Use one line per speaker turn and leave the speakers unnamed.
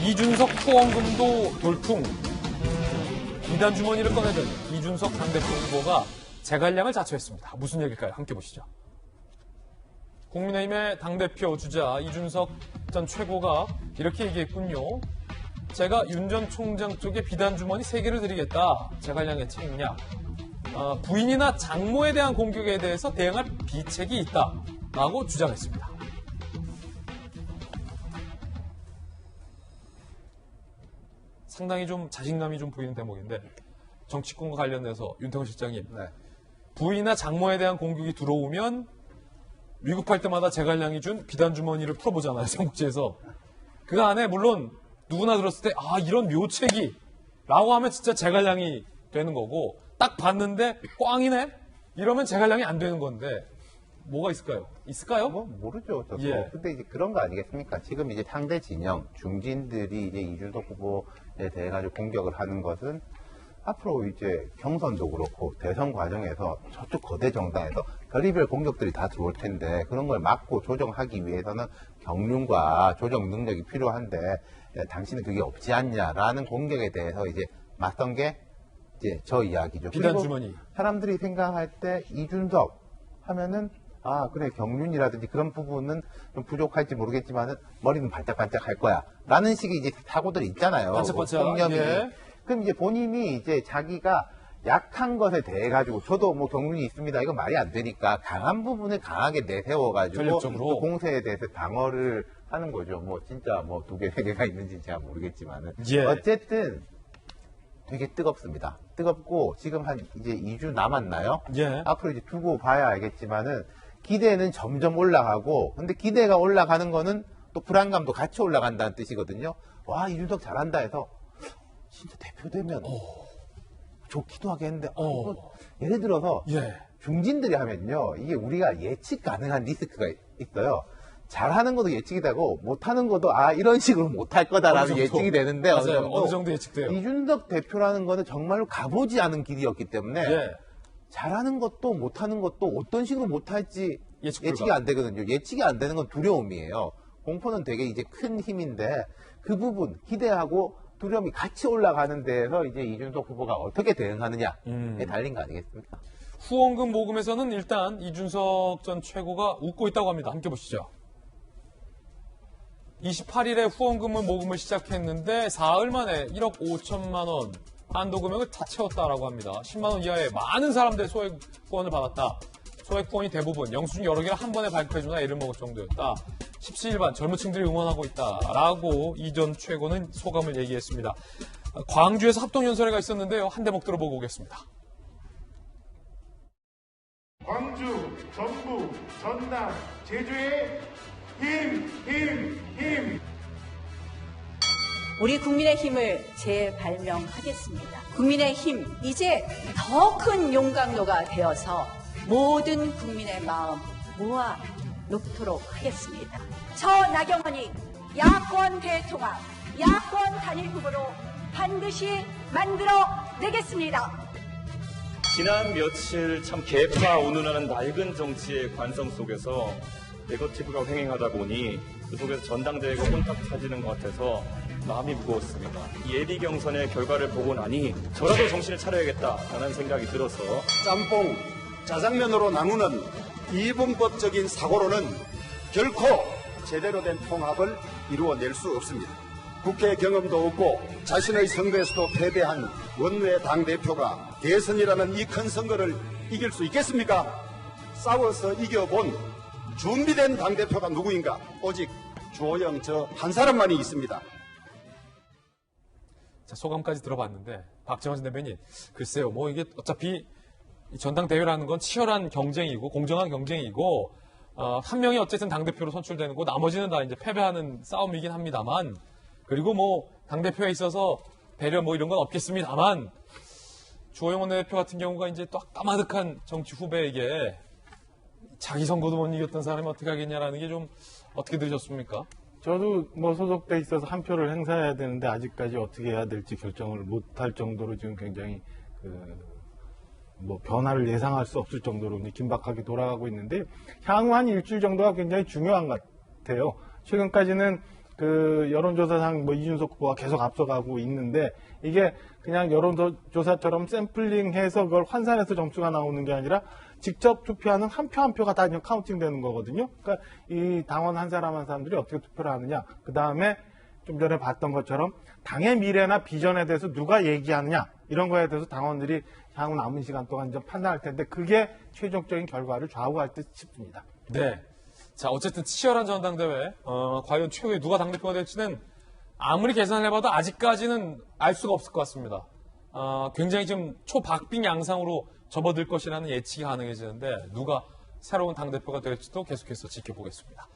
이준석 후원금도 돌풍. 비단 주머니를 꺼내든 이준석 당대표 후보가 제갈량을 자처했습니다. 무슨 얘기일까요? 함께 보시죠. 국민의힘의 당대표 주자 이준석 전 최고가 이렇게 얘기했군요. 제가 윤 전 총장 쪽에 비단 주머니 3개를 드리겠다. 제갈량의 책임냐. 부인이나 장모에 대한 공격에 대해서 대응할 비책이 있다라고 주장했습니다. 상당히 좀 자신감이 좀 보이는 대목인데 정치권과 관련돼서 윤태호 실장님 부인이나 장모에 대한 공격이 들어오면 위급할 때마다 제갈량이 준 비단 주머니를 풀어보잖아요. 삼국지에서. 그 안에 물론 누구나 들었을 때 이런 묘책이 라고 하면 진짜 제갈량이 되는 거고 딱 봤는데 꽝이네? 이러면 제갈량이 안 되는 건데 뭐가 있을까요? 있을까요?
모르죠. 저도.
예.
근데 이제 그런 거 아니겠습니까? 지금 이제 상대 진영, 중진들이 이제 이준석 후보에 대해 가지고 공격을 하는 것은 앞으로 이제 경선도 그렇고 대선 과정에서 저쪽 거대 정당에서 별의별 공격들이 다 들어올 텐데 그런 걸 막고 조정하기 위해서는 경륜과 조정 능력이 필요한데 당신은 그게 없지 않냐라는 공격에 대해서 이제 맞선 게 이제 저 이야기죠.
비단 주머니.
사람들이 생각할 때 이준석 하면은 그래 경륜이라든지 그런 부분은 좀 부족할지 모르겠지만은 머리는 반짝반짝 할 거야 라는 식의 이제 사고들이 있잖아요.
반짝반짝.
통념이.
예.
그럼 이제 본인이 이제 자기가 약한 것에 대해 가지고 저도 뭐 경륜이 있습니다. 이거 말이 안 되니까 강한 부분을 강하게 내세워 가지고
전략적으로.
그 공세에 대해서 방어를 하는 거죠. 뭐 진짜 뭐 2개, 3개가 있는지 잘 모르겠지만은
예.
어쨌든 되게 뜨겁습니다. 뜨겁고 지금 한 이제 2주 남았나요?
예.
앞으로 이제 두고 봐야 알겠지만은 기대는 점점 올라가고 근데 기대가 올라가는 거는 또 불안감도 같이 올라간다는 뜻이거든요. 와 이준석 잘한다 해서 진짜 대표 되면 좋기도 하겠는데 예를 들어서
예.
중진들이 하면요 이게 우리가 예측 가능한 리스크가 있어요. 잘하는 것도 예측이 되고 못하는 것도 이런 식으로 못할 거다라는 예측이 되는데
맞아요. 어느 정도 예측돼요.
이준석 대표라는 거는 정말로 가보지 않은 길이었기 때문에
예.
잘하는 것도 못하는 것도 어떤 식으로 못할지
예측
예측이
불가.
안 되거든요. 예측이 안 되는 건 두려움이에요. 공포는 되게 이제 큰 힘인데 그 부분 기대하고 두려움이 같이 올라가는 데에서 이제 이준석 후보가 어떻게 대응하느냐에 달린 거 아니겠습니까?
후원금 모금에서는 일단 이준석 전 최고가 웃고 있다고 합니다. 함께 보시죠. 28일에 후원금을 모금을 시작했는데 사흘 만에 1억 5천만 원 한도 금액을 다 채웠다라고 합니다. 10만 원 이하의 많은 사람들의 소액 후원을 받았다. 소액 후원이 대부분 영수증 여러 개를 한 번에 발표해주나 애를 먹을 정도였다. 십시일반 젊은 층들이 응원하고 있다라고 이 전 최고는 소감을 얘기했습니다. 광주에서 합동연설회가 있었는데요. 한 대목 들어보고 오겠습니다.
광주, 전북, 전남, 제주의 힘!
우리 국민의 힘을 재발명하겠습니다. 국민의 힘, 이제 더 큰 용광로가 되어서 모든 국민의 마음 모아 놓도록 하겠습니다. 저 나경원이 야권 대통합, 야권 단일 후보로 반드시 만들어내겠습니다.
지난 며칠 참 개파 운운하는 낡은 정치의 관성 속에서 네거티브가 횡행하다 보니 그 속에서 전당대회가 혼탁 터지는 것 같아서 마음이 무거웠습니다. 예비 경선의 결과를 보고 나니 저라도 정신을 차려야겠다라는 생각이 들어서
짬뽕, 짜장면으로 나누는 이분법적인 사고로는 결코 제대로 된 통합을 이루어낼 수 없습니다. 국회 경험도 없고 자신의 선거에서도 패배한 원외 당대표가 대선이라는 이 큰 선거를 이길 수 있겠습니까? 싸워서 이겨본 준비된 당대표가 누구인가? 오직 주호영 저 한 사람만이 있습니다.
자, 소감까지 들어봤는데 박정원 대변인 글쎄요. 뭐 이게 어차피 전당대회라는 건 치열한 경쟁이고 공정한 경쟁이고 한 명이 어쨌든 당대표로 선출되는 거 나머지는 다 이제 패배하는 싸움이긴 합니다만 그리고 뭐 당대표에 있어서 배려 뭐 이런 건 없겠습니다만 주호영 원내대표 같은 경우가 이제 또 까마득한 정치 후배에게 자기 선거도 못 이겼던 사람이 어떻게 하겠냐라는 게 좀 어떻게 들으셨습니까?
저도 뭐 소속돼 있어서 한 표를 행사해야 되는데 아직까지 어떻게 해야 될지 결정을 못할 정도로 지금 굉장히 뭐 변화를 예상할 수 없을 정도로 긴박하게 돌아가고 있는데 향후 한 일주일 정도가 굉장히 중요한 것 같아요. 최근까지는 그 여론조사상 뭐 이준석 후보가 계속 앞서가고 있는데 이게 그냥 여론조사처럼 샘플링해서 그걸 환산해서 점수가 나오는 게 아니라 직접 투표하는 한 표 한 표가 다 카운팅 되는 거거든요. 그러니까 이 당원 한 사람 한 사람들이 어떻게 투표를 하느냐. 그 다음에 좀 전에 봤던 것처럼 당의 미래나 비전에 대해서 누가 얘기하느냐. 이런 거에 대해서 당원들이 향후 남은 시간 동안 좀 판단할 텐데 그게 최종적인 결과를 좌우할 듯 싶습니다.
네. 자, 어쨌든 치열한 전당대회, 과연 최후에 누가 당대표가 될지는 아무리 계산을 해봐도 아직까지는 알 수가 없을 것 같습니다. 굉장히 지금 초박빙 양상으로 접어들 것이라는 예측이 가능해지는데 누가 새로운 당대표가 될지도 계속해서 지켜보겠습니다.